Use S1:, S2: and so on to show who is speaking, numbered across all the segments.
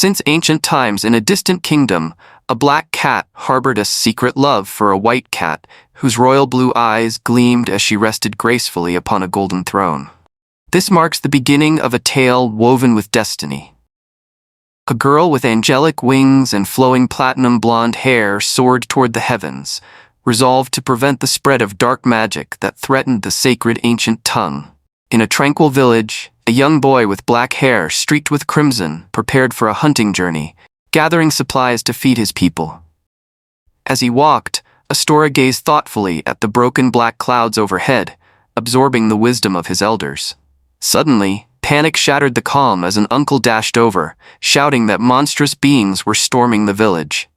S1: Since ancient times in a distant kingdom, a black cat harbored a secret love for a white cat, whose royal blue eyes gleamed as she rested gracefully upon a golden throne. This marks the beginning of a tale woven with destiny. A girl with angelic wings and flowing platinum blonde hair soared toward the heavens, resolved to prevent the spread of dark magic that threatened the sacred ancient tongue. In a tranquil village, a young boy with black hair streaked with crimson prepared for a hunting journey, gathering supplies to feed his people. As he walked, Astora gazed thoughtfully at the broken black clouds overhead, absorbing the wisdom of his elders. Suddenly, panic shattered the calm as an uncle dashed over, shouting that monstrous beings were storming the village.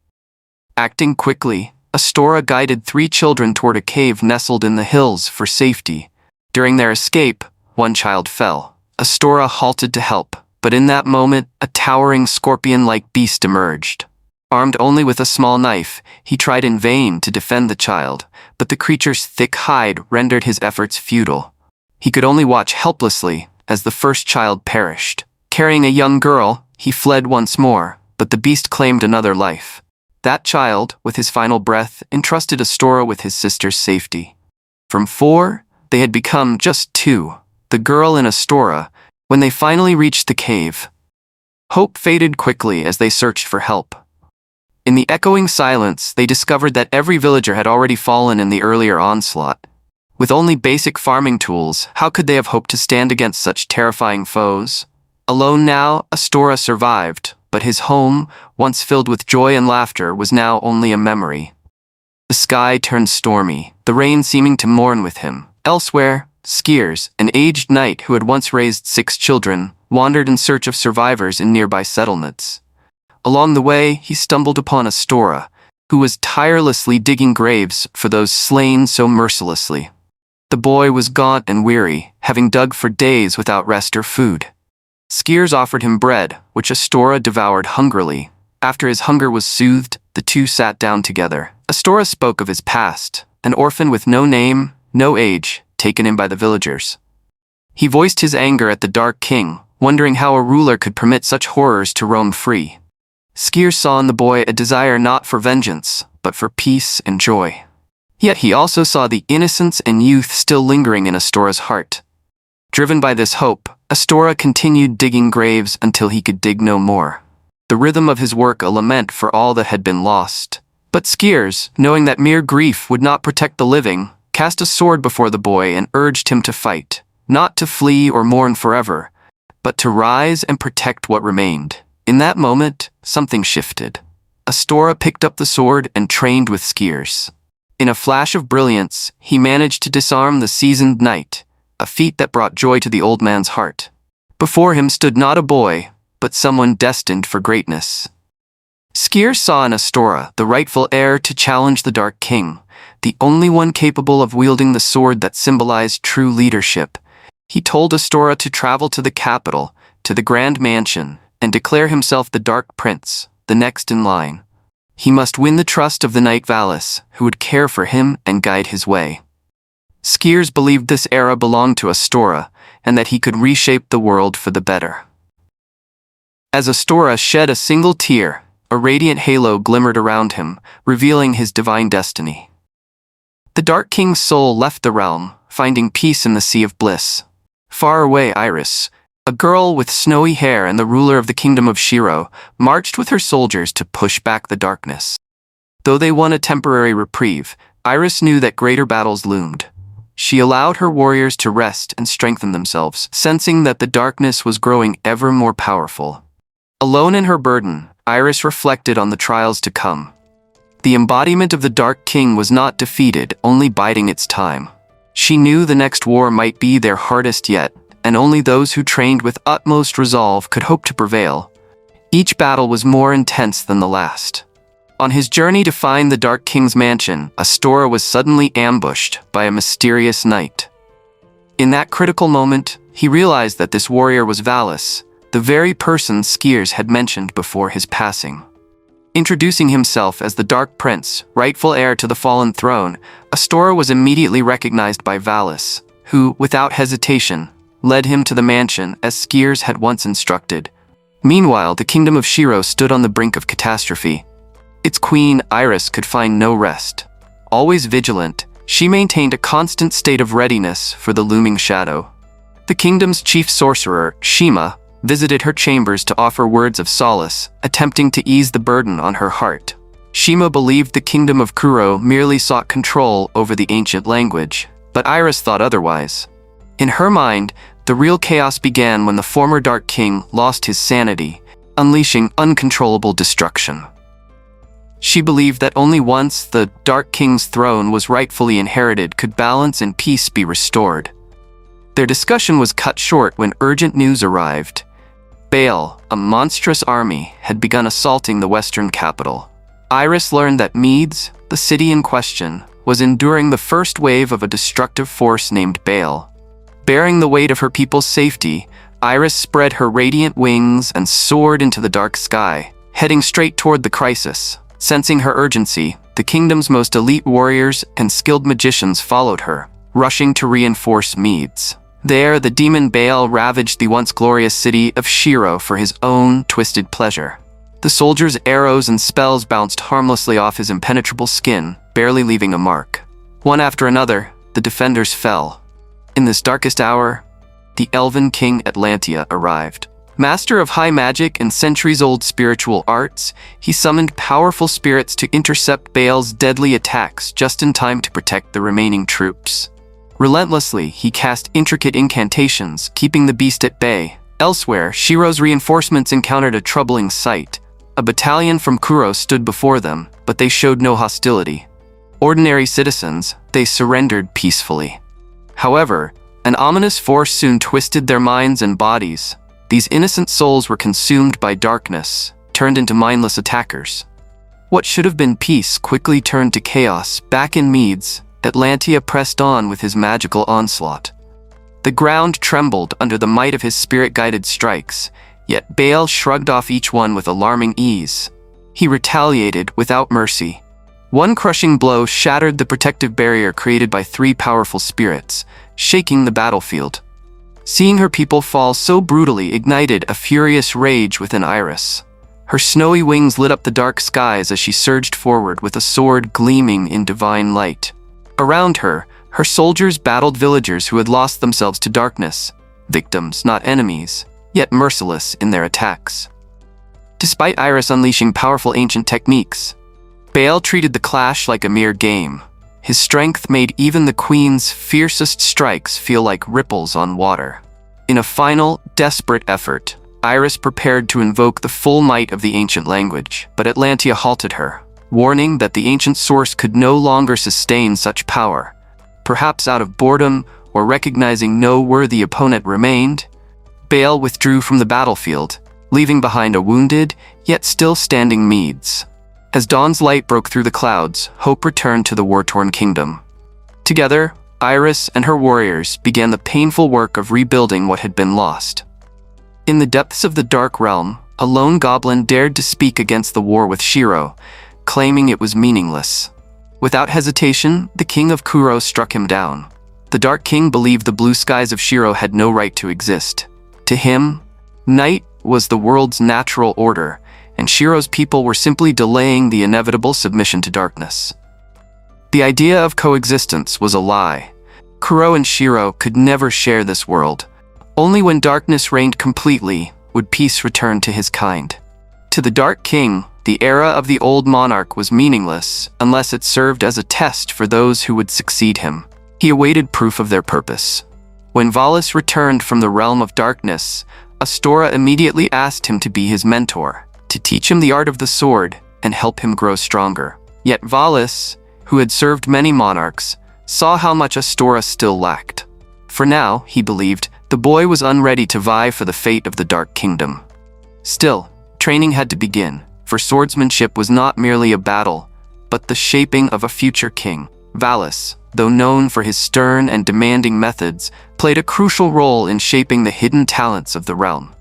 S1: Acting quickly, Astora guided 3 children toward a cave nestled in the hills for safety. During their escape, one child fell. Astora halted to help, but in that moment, a towering scorpion-like beast emerged. Armed only with a small knife, he tried in vain to defend the child, but the creature's thick hide rendered his efforts futile. He could only watch helplessly as the first child perished. Carrying a young girl, he fled once more, but the beast claimed another life. That child, with his final breath, entrusted Astora with his sister's safety. From 4, they had become just 2, the girl and Astora, when they finally reached the cave. Hope faded quickly as they searched for help. In the echoing silence, they discovered that every villager had already fallen in the earlier onslaught. With only basic farming tools, how could they have hoped to stand against such terrifying foes? Alone now, Astora survived, but his home, once filled with joy and laughter, was now only a memory. The sky turned stormy, the rain seeming to mourn with him. Elsewhere, Skiers, an aged knight who had once raised 6 children, wandered in search of survivors in nearby settlements. Along the way, he stumbled upon Astora, who was tirelessly digging graves for those slain so mercilessly. The boy was gaunt and weary, having dug for days without rest or food. Skiers offered him bread, which Astora devoured hungrily. After his hunger was soothed, the two sat down together. Astora spoke of his past, an orphan with no name, no age, taken in by the villagers. He voiced his anger at the Dark King, wondering how a ruler could permit such horrors to roam free. Skiers saw in the boy a desire not for vengeance, but for peace and joy. Yet he also saw the innocence and youth still lingering in Astora's heart. Driven by this hope, Astora continued digging graves until he could dig no more. The rhythm of his work a lament for all that had been lost. But Skiers, knowing that mere grief would not protect the living, cast a sword before the boy and urged him to fight, not to flee or mourn forever, but to rise and protect what remained. In that moment, something shifted. Astora picked up the sword and trained with Skiers. In a flash of brilliance, he managed to disarm the seasoned knight, a feat that brought joy to the old man's heart. Before him stood not a boy, but someone destined for greatness. Skiers saw in Astora the rightful heir to challenge the Dark King, the only one capable of wielding the sword that symbolized true leadership. He told Astora to travel to the capital, to the Grand Mansion, and declare himself the Dark Prince, the next in line. He must win the trust of the Knight Valis, who would care for him and guide his way. Skiers believed this era belonged to Astora, and that he could reshape the world for the better. As Astora shed a single tear, a radiant halo glimmered around him, revealing his divine destiny. The Dark King's soul left the realm, finding peace in the Sea of Bliss. Far away, Iris, a girl with snowy hair and the ruler of the kingdom of Shiro, marched with her soldiers to push back the darkness. Though they won a temporary reprieve, Iris knew that greater battles loomed. She allowed her warriors to rest and strengthen themselves, sensing that the darkness was growing ever more powerful. Alone in her burden, Iris reflected on the trials to come. The embodiment of the Dark King was not defeated, only biding its time. She knew the next war might be their hardest yet, and only those who trained with utmost resolve could hope to prevail. Each battle was more intense than the last. On his journey to find the Dark King's mansion, Astora was suddenly ambushed by a mysterious knight. In that critical moment, he realized that this warrior was Valis, the very person Skiers had mentioned before his passing. Introducing himself as the Dark Prince, rightful heir to the fallen throne, Astora was immediately recognized by Valis, who, without hesitation, led him to the mansion as Skiers had once instructed. Meanwhile, the kingdom of Shiro stood on the brink of catastrophe. Its queen, Iris, could find no rest. Always vigilant, she maintained a constant state of readiness for the looming shadow. The kingdom's chief sorcerer, Shima, visited her chambers to offer words of solace, attempting to ease the burden on her heart. Shima believed the kingdom of Kuro merely sought control over the ancient language, but Iris thought otherwise. In her mind, the real chaos began when the former Dark King lost his sanity, unleashing uncontrollable destruction. She believed that only once the Dark King's throne was rightfully inherited could balance and peace be restored. Their discussion was cut short when urgent news arrived. Baal, a monstrous army, had begun assaulting the western capital. Iris learned that Medes, the city in question, was enduring the first wave of a destructive force named Baal. Bearing the weight of her people's safety, Iris spread her radiant wings and soared into the dark sky, heading straight toward the crisis. Sensing her urgency, the kingdom's most elite warriors and skilled magicians followed her, rushing to reinforce Medes. There, the demon Baal ravaged the once glorious city of Shiro for his own twisted pleasure. The soldiers' arrows and spells bounced harmlessly off his impenetrable skin, barely leaving a mark. One after another, the defenders fell. In this darkest hour, the elven king Atlantia arrived. Master of high magic and centuries-old spiritual arts, he summoned powerful spirits to intercept Baal's deadly attacks just in time to protect the remaining troops. Relentlessly, he cast intricate incantations, keeping the beast at bay. Elsewhere, Shiro's reinforcements encountered a troubling sight. A battalion from Kuro stood before them, but they showed no hostility. Ordinary citizens, they surrendered peacefully. However, an ominous force soon twisted their minds and bodies. These innocent souls were consumed by darkness, turned into mindless attackers. What should have been peace quickly turned to chaos. Back in Medes, Atlantia pressed on with his magical onslaught. The ground trembled under the might of his spirit-guided strikes, yet Baal shrugged off each one with alarming ease. He retaliated without mercy. One crushing blow shattered the protective barrier created by three powerful spirits, shaking the battlefield. Seeing her people fall so brutally ignited a furious rage within Iris. Her snowy wings lit up the dark skies as she surged forward with a sword gleaming in divine light. Around her, her soldiers battled villagers who had lost themselves to darkness, victims, not enemies, yet merciless in their attacks. Despite Iris unleashing powerful ancient techniques, Baal treated the clash like a mere game. His strength made even the queen's fiercest strikes feel like ripples on water. In a final, desperate effort, Iris prepared to invoke the full might of the ancient language, but Atlantia halted her, warning that the ancient source could no longer sustain such power. Perhaps out of boredom or recognizing no worthy opponent remained, Baal withdrew from the battlefield, leaving behind a wounded, yet still standing Medes. As dawn's light broke through the clouds, hope returned to the war-torn kingdom. Together, Iris and her warriors began the painful work of rebuilding what had been lost. In the depths of the Dark Realm, a lone goblin dared to speak against the war with Shiro, claiming it was meaningless. Without hesitation, the king of Kuro struck him down. The Dark King believed the blue skies of Shiro had no right to exist. To him, night was the world's natural order, and Shiro's people were simply delaying the inevitable submission to darkness. The idea of coexistence was a lie. Kuro and Shiro could never share this world. Only when darkness reigned completely would peace return to his kind. To the Dark King, the era of the old monarch was meaningless unless it served as a test for those who would succeed him. He awaited proof of their purpose. When Valis returned from the realm of darkness, Astora immediately asked him to be his mentor, to teach him the art of the sword and help him grow stronger. Yet Valis, who had served many monarchs, saw how much Astora still lacked. For now, he believed, the boy was unready to vie for the fate of the Dark Kingdom. Still, training had to begin, for swordsmanship was not merely a battle, but the shaping of a future king. Valis, though known for his stern and demanding methods, played a crucial role in shaping the hidden talents of the realm.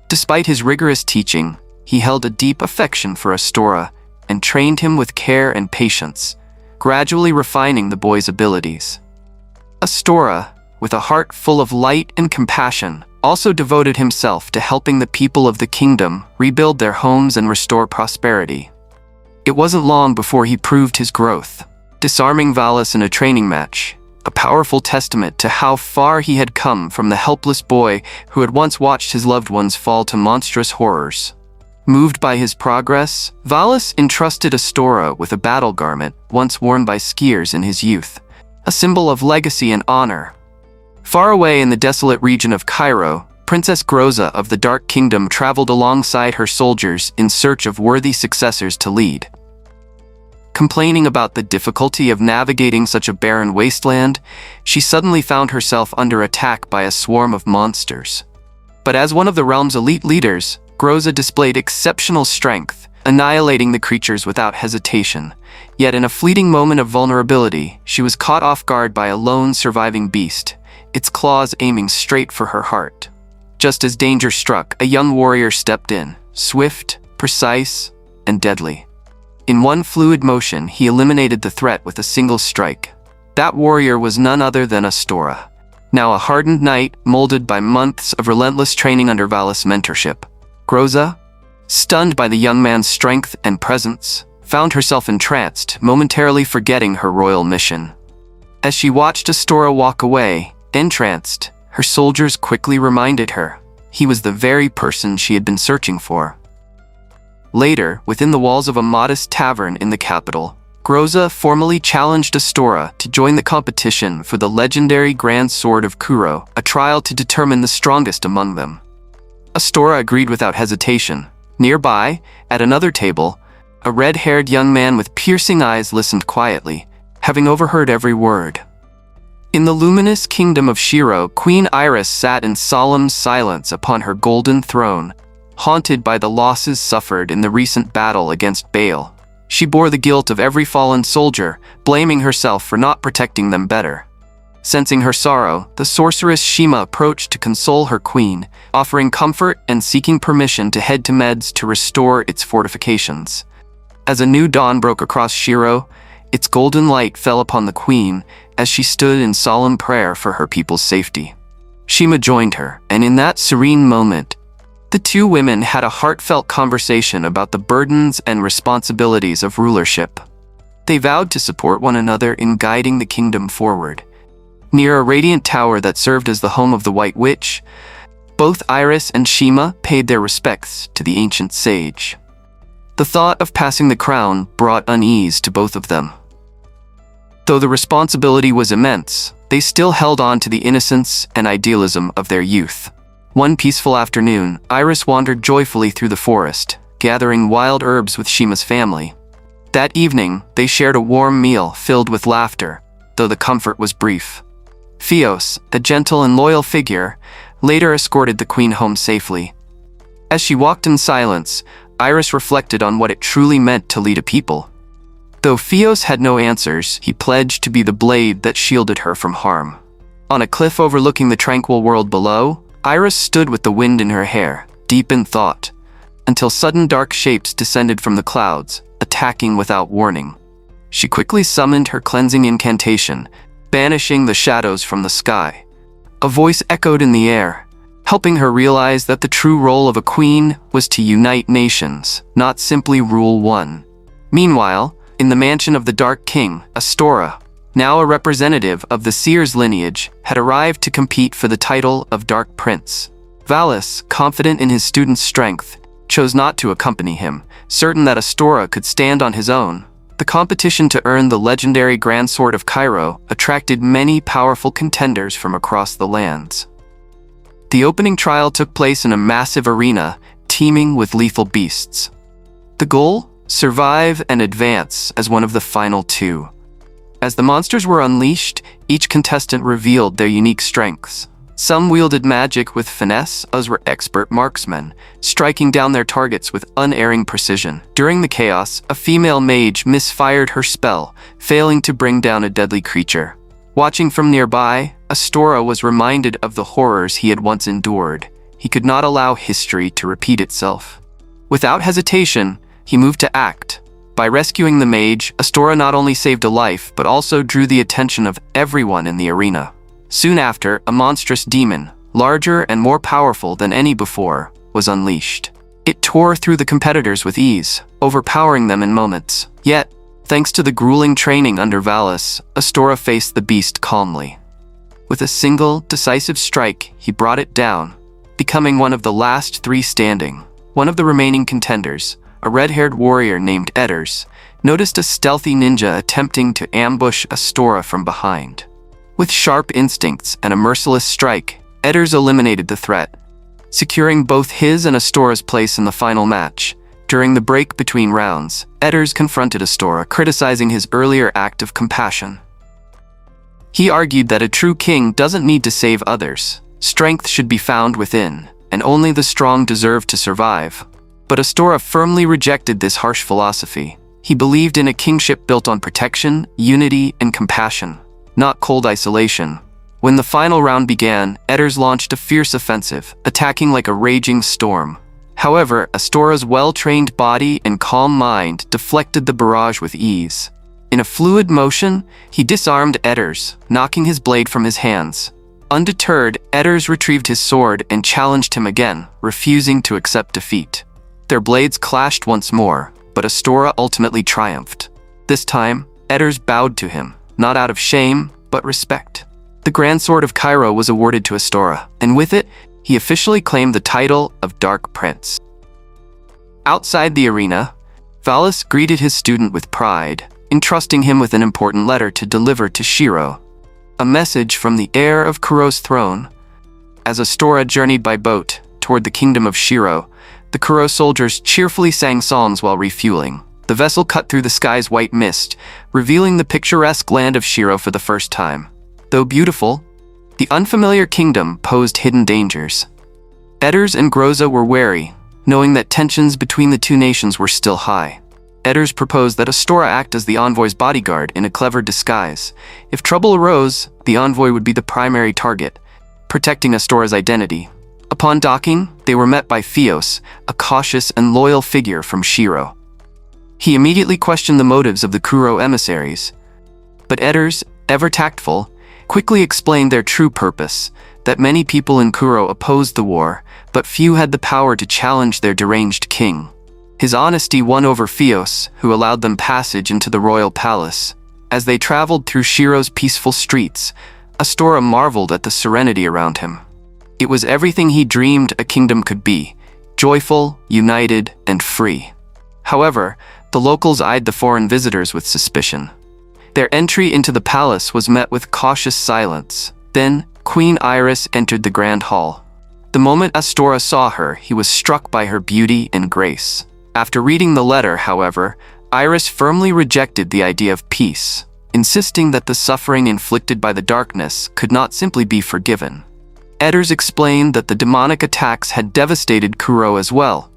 S1: Despite his rigorous teaching, he held a deep affection for Astora and trained him with care and patience, gradually refining the boy's abilities. Astora, with a heart full of light and compassion, also devoted himself to helping the people of the kingdom rebuild their homes and restore prosperity. It wasn't long before he proved his growth, disarming Valis in a training match, a powerful testament to how far he had come from the helpless boy who had once watched his loved ones fall to monstrous horrors. Moved by his progress, Valis entrusted Astora with a battle garment once worn by skiers in his youth, a symbol of legacy and honor. Far away in the desolate region of Cairo, Princess Groza of the Dark Kingdom traveled alongside her soldiers in search of worthy successors to lead. Complaining about the difficulty of navigating such a barren wasteland, she suddenly found herself under attack by a swarm of monsters. But as one of the realm's elite leaders, Groza displayed exceptional strength, annihilating the creatures without hesitation. Yet in a fleeting moment of vulnerability, she was caught off guard by a lone surviving beast, its claws aiming straight for her heart. Just as danger struck, a young warrior stepped in, swift, precise, and deadly. In one fluid motion, he eliminated the threat with a single strike. That warrior was none other than Astora, now a hardened knight molded by months of relentless training under Valis' mentorship. Groza, stunned by the young man's strength and presence, found herself entranced, momentarily forgetting her royal mission. As she watched Astora walk away, entranced, her soldiers quickly reminded her he was the very person she had been searching for. Later, within the walls of a modest tavern in the capital, Groza formally challenged Astora to join the competition for the legendary Grand Sword of Kuro, a trial to determine the strongest among them. Astora agreed without hesitation. Nearby, at another table, a red-haired young man with piercing eyes listened quietly, having overheard every word. In the luminous kingdom of Shiro, Queen Iris sat in solemn silence upon her golden throne, haunted by the losses suffered in the recent battle against Baal. She bore the guilt of every fallen soldier, blaming herself for not protecting them better. Sensing her sorrow, the sorceress Shima approached to console her queen, offering comfort and seeking permission to head to Meds to restore its fortifications. As a new dawn broke across Shiro, its golden light fell upon the queen as she stood in solemn prayer for her people's safety. Shima joined her, and in that serene moment, the two women had a heartfelt conversation about the burdens and responsibilities of rulership. They vowed to support one another in guiding the kingdom forward. Near a radiant tower that served as the home of the White Witch, both Iris and Shima paid their respects to the ancient sage. The thought of passing the crown brought unease to both of them. Though the responsibility was immense, they still held on to the innocence and idealism of their youth. One peaceful afternoon, Iris wandered joyfully through the forest, gathering wild herbs with Shima's family. That evening, they shared a warm meal filled with laughter, though the comfort was brief. Fios, a gentle and loyal figure, later escorted the queen home safely. As she walked in silence, Iris reflected on what it truly meant to lead a people. Though Fios had no answers, he pledged to be the blade that shielded her from harm. On a cliff overlooking the tranquil world below, Iris stood with the wind in her hair, deep in thought, until sudden dark shapes descended from the clouds, attacking without warning. She quickly summoned her cleansing incantation, banishing the shadows from the sky. A voice echoed in the air, helping her realize that the true role of a queen was to unite nations, not simply rule one. Meanwhile, in the mansion of the Dark King, Astora, now a representative of the Seer's lineage, had arrived to compete for the title of Dark Prince. Valis, confident in his student's strength, chose not to accompany him, certain that Astora could stand on his own. The competition to earn the legendary Grand Sword of Cairo attracted many powerful contenders from across the lands. The opening trial took place in a massive arena, teeming with lethal beasts. The goal? Survive and advance as one of the final two. As the monsters were unleashed, each contestant revealed their unique strengths. Some wielded magic with finesse, others were expert marksmen, striking down their targets with unerring precision. During the chaos, a female mage misfired her spell, failing to bring down a deadly creature. Watching from nearby, Astora was reminded of the horrors he had once endured. He could not allow history to repeat itself. Without hesitation, he moved to act. By rescuing the mage, Astora not only saved a life, but also drew the attention of everyone in the arena. Soon after, a monstrous demon, larger and more powerful than any before, was unleashed. It tore through the competitors with ease, overpowering them in moments. Yet, thanks to the grueling training under Valis, Astora faced the beast calmly. With a single, decisive strike, he brought it down, becoming one of the last three standing. One of the remaining contenders, a red-haired warrior named Edders, noticed a stealthy ninja attempting to ambush Astora from behind. With sharp instincts and a merciless strike, Edders eliminated the threat, securing both his and Astora's place in the final match. During the break between rounds, Edders confronted Astora, criticizing his earlier act of compassion. He argued that a true king doesn't need to save others. Strength should be found within, and only the strong deserve to survive. But Astora firmly rejected this harsh philosophy. He believed in a kingship built on protection, unity, and compassion, not cold isolation. When the final round began, Edders launched a fierce offensive, attacking like a raging storm. However, Astora's well-trained body and calm mind deflected the barrage with ease. In a fluid motion, he disarmed Edders, knocking his blade from his hands. Undeterred, Edders retrieved his sword and challenged him again, refusing to accept defeat. Their blades clashed once more, but Astora ultimately triumphed. This time, Edders bowed to him, not out of shame, but respect. The Grand Sword of Cairo was awarded to Astora, and with it, he officially claimed the title of Dark Prince. Outside the arena, Valis greeted his student with pride, entrusting him with an important letter to deliver to Shiro. A message from the heir of Kuro's throne. As Astora journeyed by boat toward the kingdom of Shiro, the Kuro soldiers cheerfully sang songs while refueling. The vessel cut through the sky's white mist, revealing the picturesque land of Shiro for the first time. Though beautiful, the unfamiliar kingdom posed hidden dangers. Edders and Groza were wary, knowing that tensions between the two nations were still high. Edders proposed that Astora act as the envoy's bodyguard in a clever disguise. If trouble arose, the envoy would be the primary target, protecting Astora's identity. Upon docking, they were met by Fios, a cautious and loyal figure from Shiro. He immediately questioned the motives of the Kuro emissaries, but Edders, ever tactful, quickly explained their true purpose, that many people in Kuro opposed the war, but few had the power to challenge their deranged king. His honesty won over Fios, who allowed them passage into the royal palace. As they traveled through Shiro's peaceful streets, Astora marveled at the serenity around him. It was everything he dreamed a kingdom could be, joyful, united, and free. However, the locals eyed the foreign visitors with suspicion. Their entry into the palace was met with cautious silence. Then, Queen Iris entered the grand hall. The moment Astora saw her, he was struck by her beauty and grace. After reading the letter, however, Iris firmly rejected the idea of peace, insisting that the suffering inflicted by the darkness could not simply be forgiven. Edders explained that the demonic attacks had devastated Kuro as well,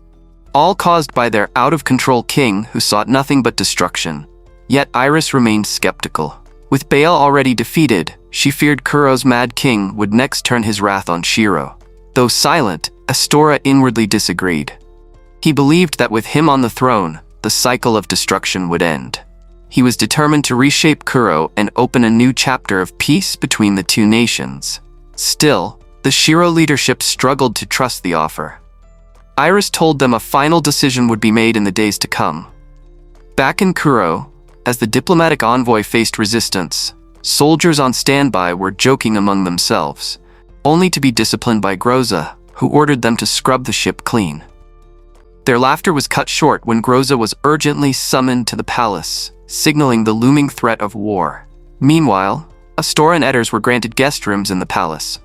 S1: all caused by their out-of-control king who sought nothing but destruction. Yet Iris remained skeptical. With Baal already defeated, she feared Kuro's mad king would next turn his wrath on Shiro. Though silent, Astora inwardly disagreed. He believed that with him on the throne, the cycle of destruction would end. He was determined to reshape Kuro and open a new chapter of peace between the two nations. Still, the Shiro leadership struggled to trust the offer. Iris told them a final decision would be made in the days to come. Back in Kuro, as the diplomatic envoy faced resistance, soldiers on standby were joking among themselves, only to be disciplined by Groza, who ordered them to scrub the ship clean. Their laughter was cut short when Groza was urgently summoned to the palace, signaling the looming threat of war. Meanwhile, Astora and Edders were granted guest rooms in the palace.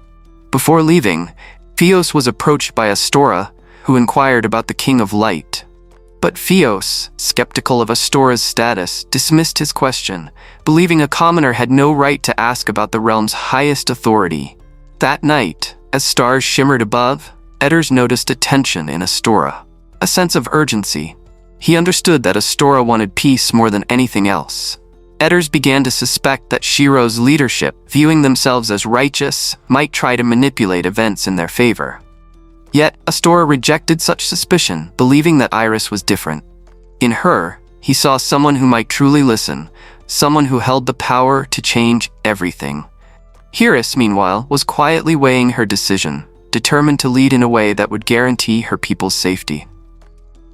S1: Before leaving, Fios was approached by Astora, who inquired about the King of Light. But Fios, skeptical of Astora's status, dismissed his question, believing a commoner had no right to ask about the realm's highest authority. That night, as stars shimmered above, Edders noticed a tension in Astora, a sense of urgency. He understood that Astora wanted peace more than anything else. Edders began to suspect that Shiro's leadership, viewing themselves as righteous, might try to manipulate events in their favor. Yet, Astora rejected such suspicion, believing that Iris was different. In her, he saw someone who might truly listen, someone who held the power to change everything. Hiris, meanwhile, was quietly weighing her decision, determined to lead in a way that would guarantee her people's safety.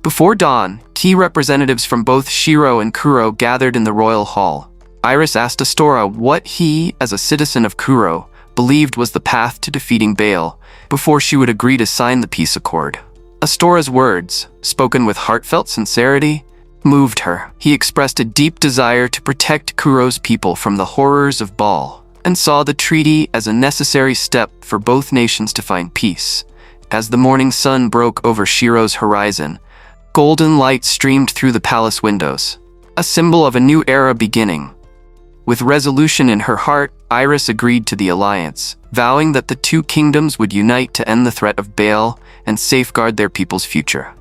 S1: Before dawn, key representatives from both Shiro and Kuro gathered in the royal hall. Iris asked Astora what he, as a citizen of Kuro, believed was the path to defeating Baal, before she would agree to sign the peace accord. Astora's words, spoken with heartfelt sincerity, moved her. He expressed a deep desire to protect Kuro's people from the horrors of Baal, and saw the treaty as a necessary step for both nations to find peace. As the morning sun broke over Shiro's horizon, golden light streamed through the palace windows, a symbol of a new era beginning. With resolution in her heart, Iris agreed to the alliance, vowing that the two kingdoms would unite to end the threat of Baal and safeguard their people's future.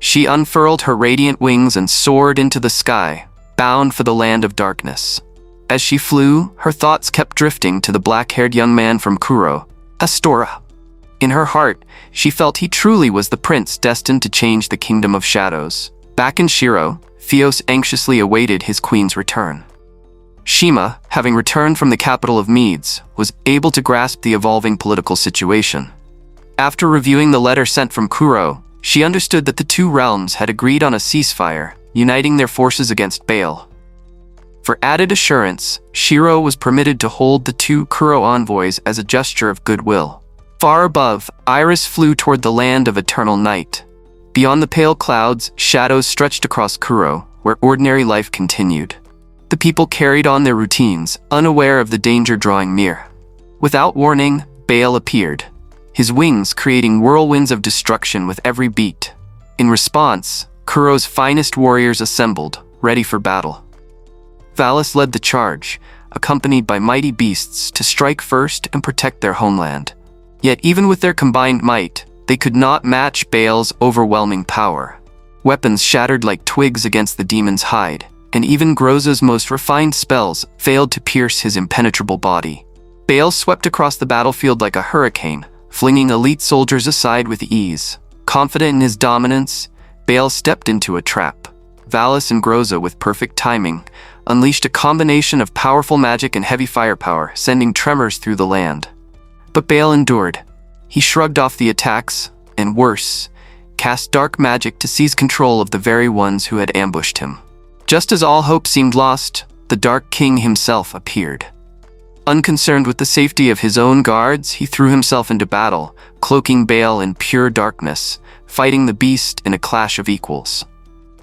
S1: She unfurled her radiant wings and soared into the sky, bound for the land of darkness. As she flew, her thoughts kept drifting to the black-haired young man from Kuro, Astora. In her heart, she felt he truly was the prince destined to change the Kingdom of Shadows. Back in Shiro, Theos anxiously awaited his queen's return. Shima, having returned from the capital of Medes, was able to grasp the evolving political situation. After reviewing the letter sent from Kuro, she understood that the two realms had agreed on a ceasefire, uniting their forces against Baal. For added assurance, Shiro was permitted to hold the two Kuro envoys as a gesture of goodwill. Far above, Iris flew toward the land of eternal night. Beyond the pale clouds, shadows stretched across Kuro, where ordinary life continued. The people carried on their routines, unaware of the danger drawing near. Without warning, Baal appeared, his wings creating whirlwinds of destruction with every beat. In response, Kuro's finest warriors assembled, ready for battle. Valis led the charge, accompanied by mighty beasts to strike first and protect their homeland. Yet even with their combined might, they could not match Baal's overwhelming power. Weapons shattered like twigs against the demon's hide, and even Groza's most refined spells failed to pierce his impenetrable body. Baal swept across the battlefield like a hurricane, flinging elite soldiers aside with ease. Confident in his dominance, Baal stepped into a trap. Valis and Groza, with perfect timing, unleashed a combination of powerful magic and heavy firepower, sending tremors through the land. But Baal endured. He shrugged off the attacks, and worse, cast dark magic to seize control of the very ones who had ambushed him. Just as all hope seemed lost, the Dark King himself appeared. Unconcerned with the safety of his own guards, he threw himself into battle, cloaking Baal in pure darkness, fighting the beast in a clash of equals.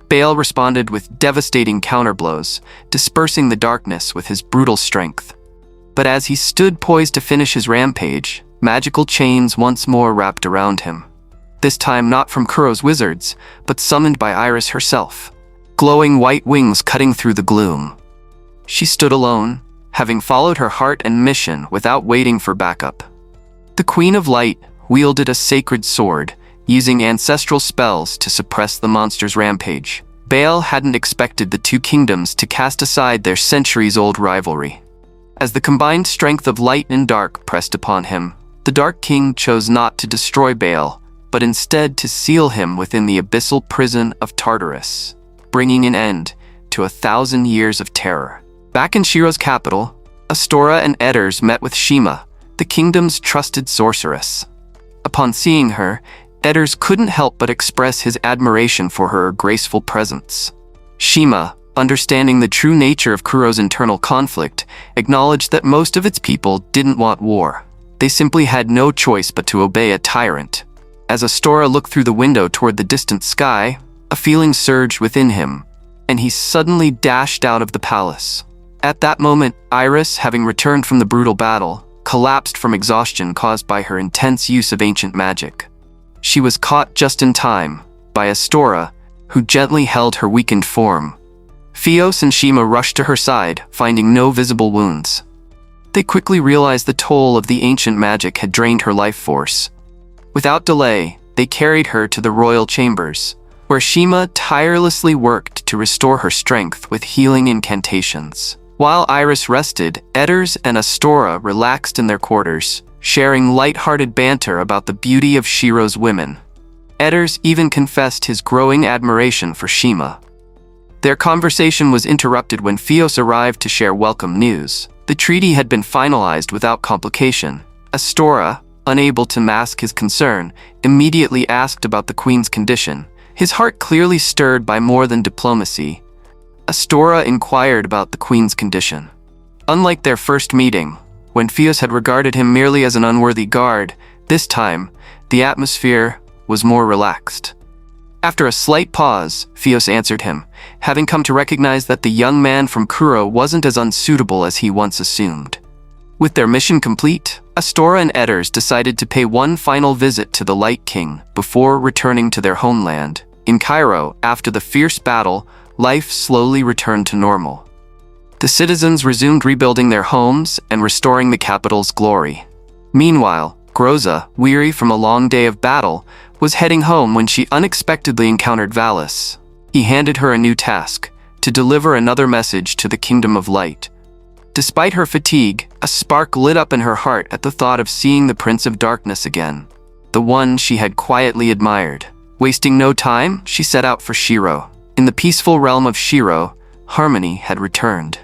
S1: Baal responded with devastating counterblows, dispersing the darkness with his brutal strength. But as he stood poised to finish his rampage, magical chains once more wrapped around him. This time not from Kuro's wizards, but summoned by Iris herself, glowing white wings cutting through the gloom. She stood alone, having followed her heart and mission without waiting for backup. The Queen of Light wielded a sacred sword, using ancestral spells to suppress the monster's rampage. Baal hadn't expected the two kingdoms to cast aside their centuries-old rivalry. As the combined strength of light and dark pressed upon him, the Dark King chose not to destroy Baal, but instead to seal him within the abyssal prison of Tartarus, bringing an end to 1,000 years of terror. Back in Shiro's capital, Astora and Edders met with Shima, the kingdom's trusted sorceress. Upon seeing her, Edders couldn't help but express his admiration for her graceful presence. Shima, understanding the true nature of Kuro's internal conflict, acknowledged that most of its people didn't want war. They simply had no choice but to obey a tyrant. As Astora looked through the window toward the distant sky, a feeling surged within him, and he suddenly dashed out of the palace. At that moment, Iris, having returned from the brutal battle, collapsed from exhaustion caused by her intense use of ancient magic. She was caught just in time by Astora, who gently held her weakened form. Theos and Shima rushed to her side, finding no visible wounds. They quickly realized the toll of the ancient magic had drained her life force. Without delay, they carried her to the royal chambers, where Shima tirelessly worked to restore her strength with healing incantations. While Iris rested, Edders and Astora relaxed in their quarters, sharing light-hearted banter about the beauty of Shiro's women. Edders even confessed his growing admiration for Shima. Their conversation was interrupted when Theos arrived to share welcome news. The treaty had been finalized without complication. Astora, unable to mask his concern, immediately asked about the queen's condition, his heart clearly stirred by more than diplomacy. Astora inquired about the queen's condition. Unlike their first meeting, when Fios had regarded him merely as an unworthy guard, this time, the atmosphere was more relaxed. After a slight pause, Fios answered him, having come to recognize that the young man from Kuro wasn't as unsuitable as he once assumed. With their mission complete, Astora and Edders decided to pay one final visit to the Light King before returning to their homeland. In Cairo, after the fierce battle, life slowly returned to normal. The citizens resumed rebuilding their homes and restoring the capital's glory. Meanwhile, Groza, weary from a long day of battle, was heading home when she unexpectedly encountered Valis. He handed her a new task, to deliver another message to the Kingdom of Light. Despite her fatigue, a spark lit up in her heart at the thought of seeing the Prince of Darkness again, the one she had quietly admired. Wasting no time, she set out for Shiro. In the peaceful realm of Shiro, harmony had returned.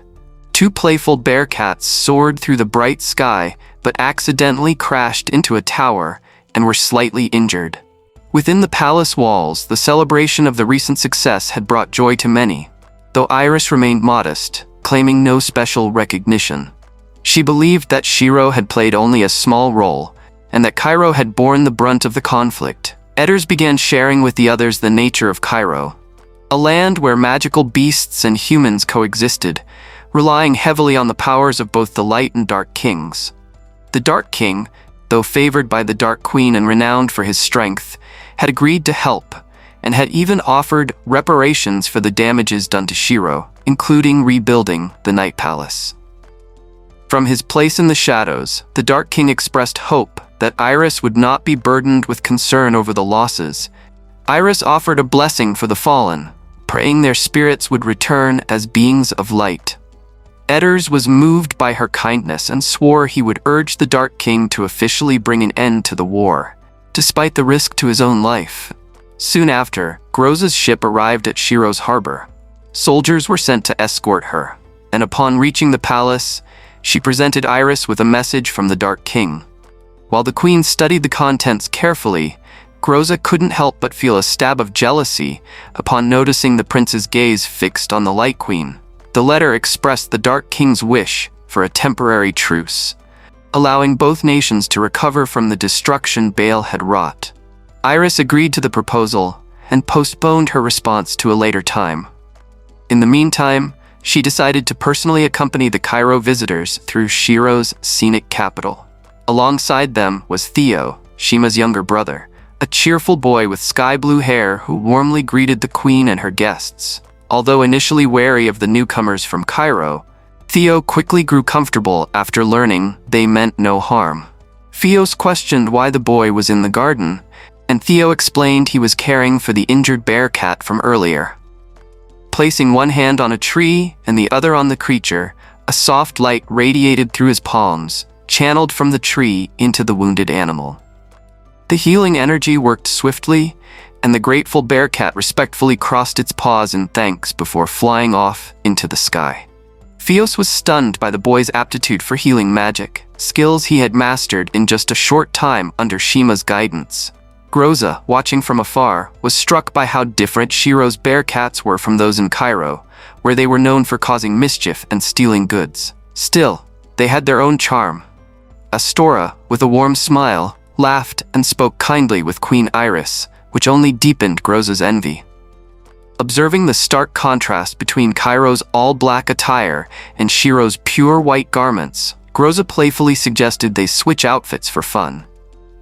S1: Two playful bear cats soared through the bright sky, but accidentally crashed into a tower and were slightly injured. Within the palace walls, the celebration of the recent success had brought joy to many, though Iris remained modest, claiming no special recognition. She believed that Shiro had played only a small role, and that Cairo had borne the brunt of the conflict. Edders began sharing with the others the nature of Cairo, a land where magical beasts and humans coexisted, relying heavily on the powers of both the Light and Dark Kings. The Dark King, though favored by the Dark Queen and renowned for his strength, had agreed to help, and had even offered reparations for the damages done to Shiro, including rebuilding the Night Palace. From his place in the shadows, the Dark King expressed hope that Iris would not be burdened with concern over the losses. Iris offered a blessing for the fallen, praying their spirits would return as beings of light. Edders was moved by her kindness and swore he would urge the Dark King to officially bring an end to the war, despite the risk to his own life. Soon after, Groza's ship arrived at Shiro's harbor. Soldiers were sent to escort her, and upon reaching the palace, she presented Iris with a message from the Dark King. While the queen studied the contents carefully, Groza couldn't help but feel a stab of jealousy upon noticing the prince's gaze fixed on the Light Queen. The letter expressed the Dark King's wish for a temporary truce, allowing both nations to recover from the destruction Baal had wrought. Iris agreed to the proposal and postponed her response to a later time. In the meantime, she decided to personally accompany the Cairo visitors through Shiro's scenic capital. Alongside them was Theo, Shima's younger brother, a cheerful boy with sky-blue hair who warmly greeted the queen and her guests. Although initially wary of the newcomers from Cairo, Theo quickly grew comfortable after learning they meant no harm. Fios questioned why the boy was in the garden, and Theo explained he was caring for the injured bear cat from earlier. Placing one hand on a tree and the other on the creature, a soft light radiated through his palms, channeled from the tree into the wounded animal. The healing energy worked swiftly, and the grateful bear cat respectfully crossed its paws in thanks before flying off into the sky. Fios was stunned by the boy's aptitude for healing magic, skills he had mastered in just a short time under Shima's guidance. Groza, watching from afar, was struck by how different Shiro's bear cats were from those in Cairo, where they were known for causing mischief and stealing goods. Still, they had their own charm. Astora, with a warm smile, laughed and spoke kindly with Queen Iris, which only deepened Groza's envy. Observing the stark contrast between Cairo's all-black attire and Shiro's pure white garments, Groza playfully suggested they switch outfits for fun.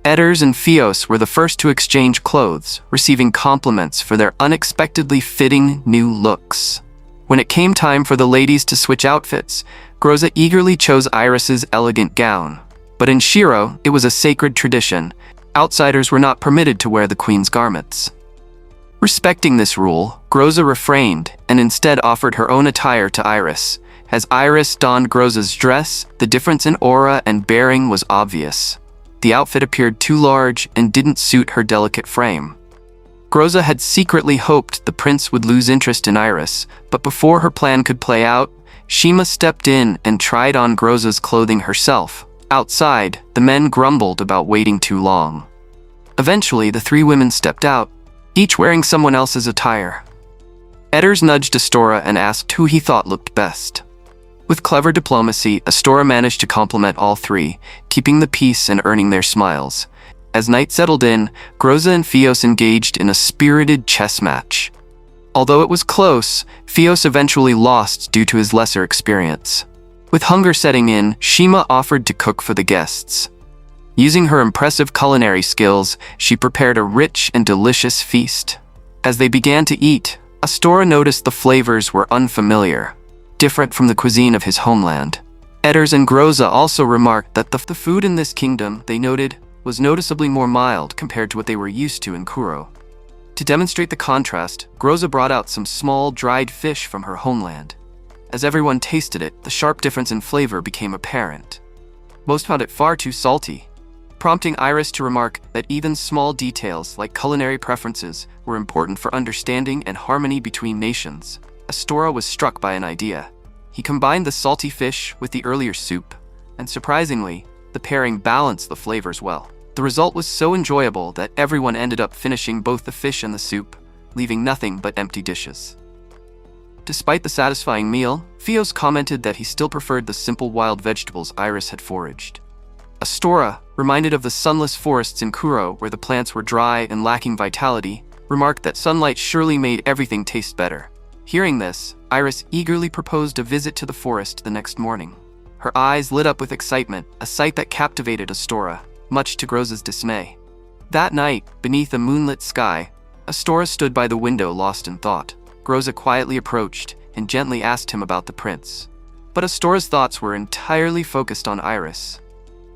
S1: Edders and Fios were the first to exchange clothes, receiving compliments for their unexpectedly fitting new looks. When it came time for the ladies to switch outfits, Groza eagerly chose Iris's elegant gown. But in Shiro, it was a sacred tradition. Outsiders were not permitted to wear the queen's garments. Respecting this rule, Groza refrained and instead offered her own attire to Iris. As Iris donned Groza's dress, the difference in aura and bearing was obvious. The outfit appeared too large and didn't suit her delicate frame. Groza had secretly hoped the prince would lose interest in Iris, but before her plan could play out, Shima stepped in and tried on Groza's clothing herself. Outside, the men grumbled about waiting too long. Eventually, the three women stepped out, each wearing someone else's attire. Edders nudged Astora and asked who he thought looked best. With clever diplomacy, Astora managed to compliment all three, keeping the peace and earning their smiles. As night settled in, Groza and Fios engaged in a spirited chess match. Although it was close, Fios eventually lost due to his lesser experience. With hunger setting in, Shima offered to cook for the guests. Using her impressive culinary skills, she prepared a rich and delicious feast. As they began to eat, Astora noticed the flavors were unfamiliar, different from the cuisine of his homeland. Edders and Groza also remarked that the food in this kingdom, they noted, was noticeably more mild compared to what they were used to in Kuro. To demonstrate the contrast, Groza brought out some small, dried fish from her homeland. As everyone tasted it, the sharp difference in flavor became apparent. Most found it far too salty, prompting Iris to remark that even small details like culinary preferences were important for understanding and harmony between nations. Astora was struck by an idea. He combined the salty fish with the earlier soup, and surprisingly, the pairing balanced the flavors well. The result was so enjoyable that everyone ended up finishing both the fish and the soup, leaving nothing but empty dishes. Despite the satisfying meal, Fios commented that he still preferred the simple wild vegetables Iris had foraged. Astora, reminded of the sunless forests in Kuro where the plants were dry and lacking vitality, remarked that sunlight surely made everything taste better. Hearing this, Iris eagerly proposed a visit to the forest the next morning. Her eyes lit up with excitement, a sight that captivated Astora, much to Groza's dismay. That night, beneath a moonlit sky, Astora stood by the window lost in thought. Groza quietly approached and gently asked him about the prince. But Astora's thoughts were entirely focused on Iris.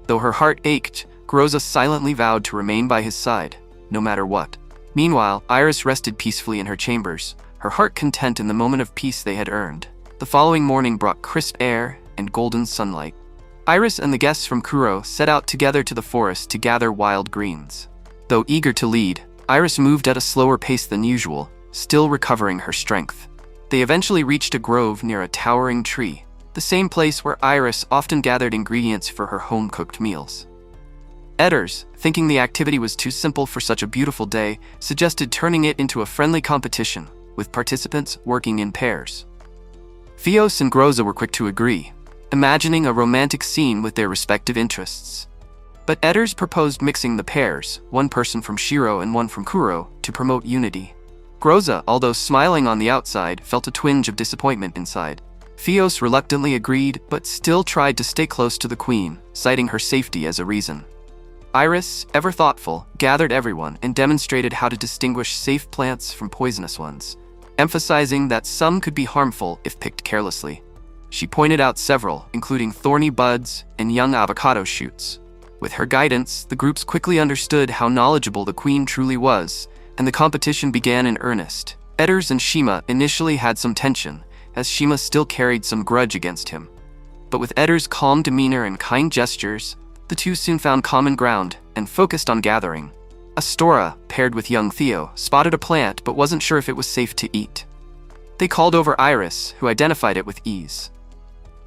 S1: Though her heart ached, Groza silently vowed to remain by his side, no matter what. Meanwhile, Iris rested peacefully in her chambers, her heart content in the moment of peace they had earned. The following morning brought crisp air and golden sunlight. Iris and the guests from Kuro set out together to the forest to gather wild greens. Though eager to lead, Iris moved at a slower pace than usual, still recovering her strength. They eventually reached a grove near a towering tree, the same place where Iris often gathered ingredients for her home-cooked meals. Edders, thinking the activity was too simple for such a beautiful day, suggested turning it into a friendly competition, with participants working in pairs. Fios and Groza were quick to agree, imagining a romantic scene with their respective interests. But Edders proposed mixing the pairs, one person from Shiro and one from Kuro, to promote unity. Groza, although smiling on the outside, felt a twinge of disappointment inside. Fios reluctantly agreed, but still tried to stay close to the queen, citing her safety as a reason. Iris, ever thoughtful, gathered everyone and demonstrated how to distinguish safe plants from poisonous ones, emphasizing that some could be harmful if picked carelessly. She pointed out several, including thorny buds and young avocado shoots. With her guidance, the groups quickly understood how knowledgeable the queen truly was, and the competition began in earnest. Edders and Shima initially had some tension, as Shima still carried some grudge against him. But with Edders' calm demeanor and kind gestures, the two soon found common ground and focused on gathering. Astora, paired with young Theo, spotted a plant but wasn't sure if it was safe to eat. They called over Iris, who identified it with ease.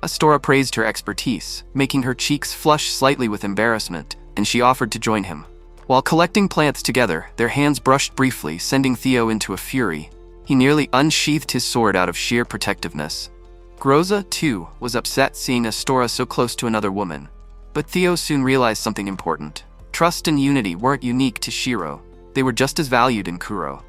S1: Astora praised her expertise, making her cheeks flush slightly with embarrassment, and she offered to join him. While collecting plants together, their hands brushed briefly, sending Theo into a fury. He nearly unsheathed his sword out of sheer protectiveness. Groza, too, was upset seeing Astora so close to another woman. But Theo soon realized something important. Trust and unity weren't unique to Shiro. They were just as valued in Kuro.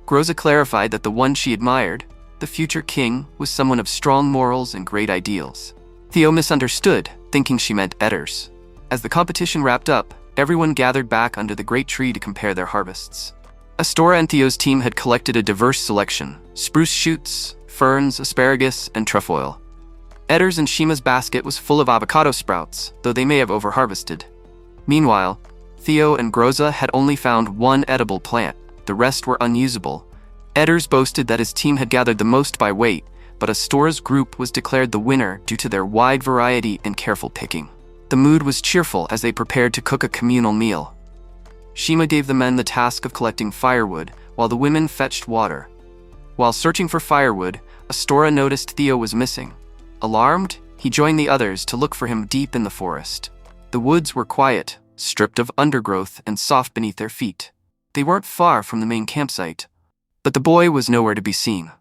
S1: Groza clarified that the one she admired, the future king, was someone of strong morals and great ideals. Theo misunderstood, thinking she meant Edders. As the competition wrapped up, everyone gathered back under the great tree to compare their harvests. Astora and Theo's team had collected a diverse selection: spruce shoots, ferns, asparagus, and trefoil. Edders and Shima's basket was full of avocado sprouts, though they may have overharvested. Meanwhile, Theo and Groza had only found one edible plant. The rest were unusable. Edders boasted that his team had gathered the most by weight, but Astora's group was declared the winner due to their wide variety and careful picking. The mood was cheerful as they prepared to cook a communal meal. Shima gave the men the task of collecting firewood, while the women fetched water. While searching for firewood, Astora noticed Theo was missing. Alarmed, he joined the others to look for him deep in the forest. The woods were quiet, stripped of undergrowth and soft beneath their feet. They weren't far from the main campsite, but the boy was nowhere to be seen.